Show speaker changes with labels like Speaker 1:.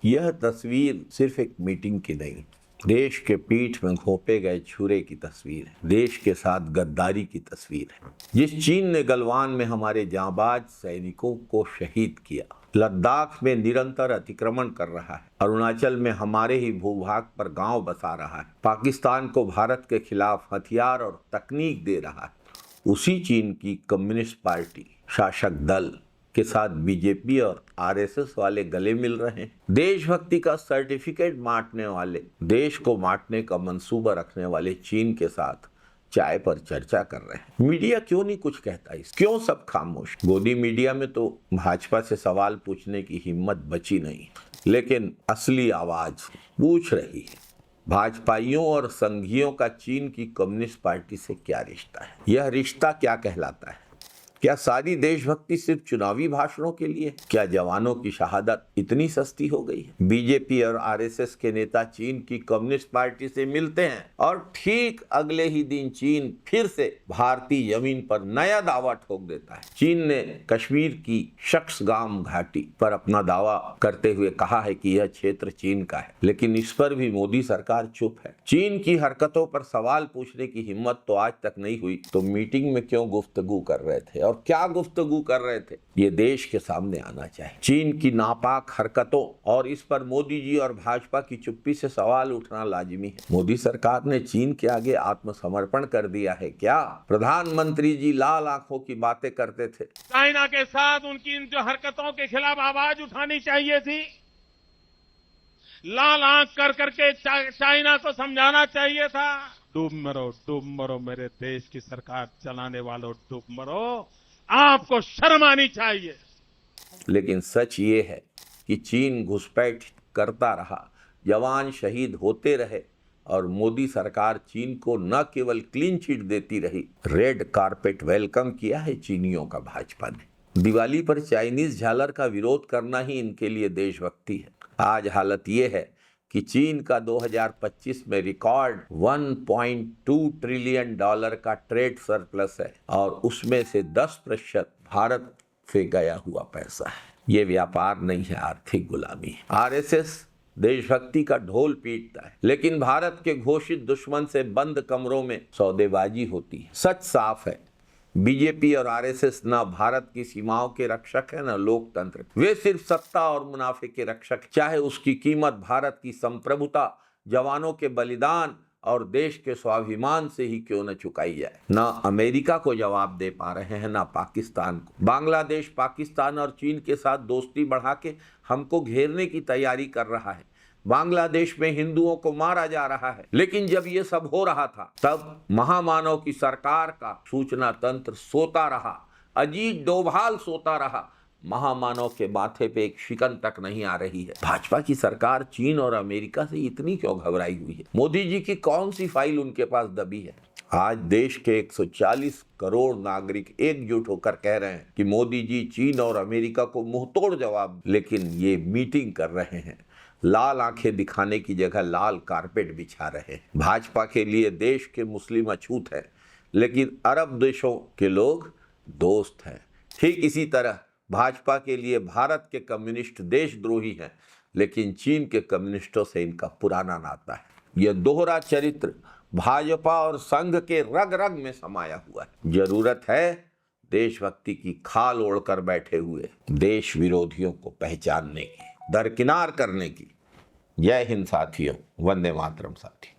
Speaker 1: यह तस्वीर सिर्फ एक मीटिंग की नहीं, देश के पीठ में घोंपे गए छुरे की तस्वीर है। देश के साथ गद्दारी की तस्वीर है। जिस चीन ने गलवान में हमारे जांबाज सैनिकों को शहीद किया, लद्दाख में निरंतर अतिक्रमण कर रहा है, अरुणाचल में हमारे ही भूभाग पर गांव बसा रहा है, पाकिस्तान को भारत के खिलाफ हथियार और तकनीक दे रहा है, उसी चीन की कम्युनिस्ट पार्टी शासक दल के साथ बीजेपी और आरएसएस वाले गले मिल रहे हैं। देशभक्ति का सर्टिफिकेट बांटने वाले, देश को बांटने का मंसूबा रखने वाले चीन के साथ चाय पर चर्चा कर रहे हैं। मीडिया क्यों नहीं कुछ कहता इस, क्यों सब खामोश? गोदी मीडिया में तो भाजपा से सवाल पूछने की हिम्मत बची नहीं, लेकिन असली आवाज पूछ रही है। भाजपाइयों और संघियों का चीन की कम्युनिस्ट पार्टी से क्या रिश्ता है? यह रिश्ता क्या कहलाता है? क्या सारी देशभक्ति सिर्फ चुनावी भाषणों के लिए? क्या जवानों की शहादत इतनी सस्ती हो गई है? बीजेपी और आरएसएस के नेता चीन की कम्युनिस्ट पार्टी से मिलते हैं और ठीक अगले ही दिन चीन फिर से भारतीय जमीन पर नया दावा ठोक देता है। चीन ने कश्मीर की शक्सगाम घाटी पर अपना दावा करते हुए कहा है कि यह क्षेत्र चीन का है, लेकिन इस पर भी मोदी सरकार चुप है। चीन की हरकतों पर सवाल पूछने की हिम्मत तो आज तक नहीं हुई, तो मीटिंग में क्यों गुफ्तगू कर रहे थे और क्या गुफ्तगू कर रहे थे, ये देश के सामने आना चाहिए। चीन की नापाक हरकतों और इस पर मोदी जी और भाजपा की चुप्पी से सवाल उठना लाजिमी है। मोदी सरकार ने चीन के आगे आत्मसमर्पण कर दिया है क्या? प्रधानमंत्री जी लाल आंखों की बातें करते थे।
Speaker 2: चाइना के साथ उनकी इन जो हरकतों के खिलाफ आवाज उठानी चाहिए थी, लाल आंख कर करके चाइना को समझाना चाहिए था। डूब मरो मेरे देश की सरकार चलाने वालों, डूब मरो, आपको शर्म आनी चाहिए।
Speaker 1: लेकिन सच ये है कि चीन घुसपैठ करता रहा, जवान शहीद होते रहे और मोदी सरकार चीन को न केवल क्लीन चिट देती रही, रेड कारपेट वेलकम किया है चीनियों का भाजपा ने। दिवाली पर चाइनीज झालर का विरोध करना ही इनके लिए देशभक्ति है। आज हालत ये है कि चीन का 2025 में रिकॉर्ड $1.2 ट्रिलियन का ट्रेड सरप्लस है और उसमें से 10% भारत से गया हुआ पैसा है। ये व्यापार नहीं है, आर्थिक गुलामी है। आरएसएस देशभक्ति का ढोल पीटता है, लेकिन भारत के घोषित दुश्मन से बंद कमरों में सौदेबाजी होती है। सच साफ है, बीजेपी और आरएसएस न भारत की सीमाओं के रक्षक है न लोकतंत्र, वे सिर्फ सत्ता और मुनाफे के रक्षक, चाहे उसकी कीमत भारत की संप्रभुता, जवानों के बलिदान और देश के स्वाभिमान से ही क्यों न चुकाई जाए। न अमेरिका को जवाब दे पा रहे हैं, न पाकिस्तान को। बांग्लादेश पाकिस्तान और चीन के साथ दोस्ती बढ़ा के हमको घेरने की तैयारी कर रहा है। बांग्लादेश में हिंदुओं को मारा जा रहा है, लेकिन जब ये सब हो रहा था तब महामानव की सरकार का सूचना तंत्र सोता रहा, अजीत डोभाल सोता रहा, महामानव के माथे पे एक शिकन तक नहीं आ रही है। भाजपा की सरकार चीन और अमेरिका से इतनी क्यों घबराई हुई है? मोदी जी की कौन सी फाइल उनके पास दबी है? आज देश के 140 करोड़ नागरिक एकजुट होकर कह रहे हैं कि मोदी जी चीन और अमेरिका को मुंहतोड़ जवाब, लेकिन ये मीटिंग कर रहे हैं, लाल आंखें दिखाने की जगह लाल कारपेट बिछा रहे हैं। भाजपा के लिए देश के मुस्लिम अछूत हैं, लेकिन अरब देशों के लोग दोस्त हैं। ठीक इसी तरह भाजपा के लिए भारत के कम्युनिस्ट देशद्रोही हैं, लेकिन चीन के कम्युनिस्टों से इनका पुराना नाता है। यह दोहरा चरित्र भाजपा और संघ के रग रग में समाया हुआ है। जरूरत है देशभक्ति की खाल ओढ़कर बैठे हुए देश विरोधियों को पहचानने की, दरकिनार करने की। जय हिंद साथियों, वंदे मातरम साथी।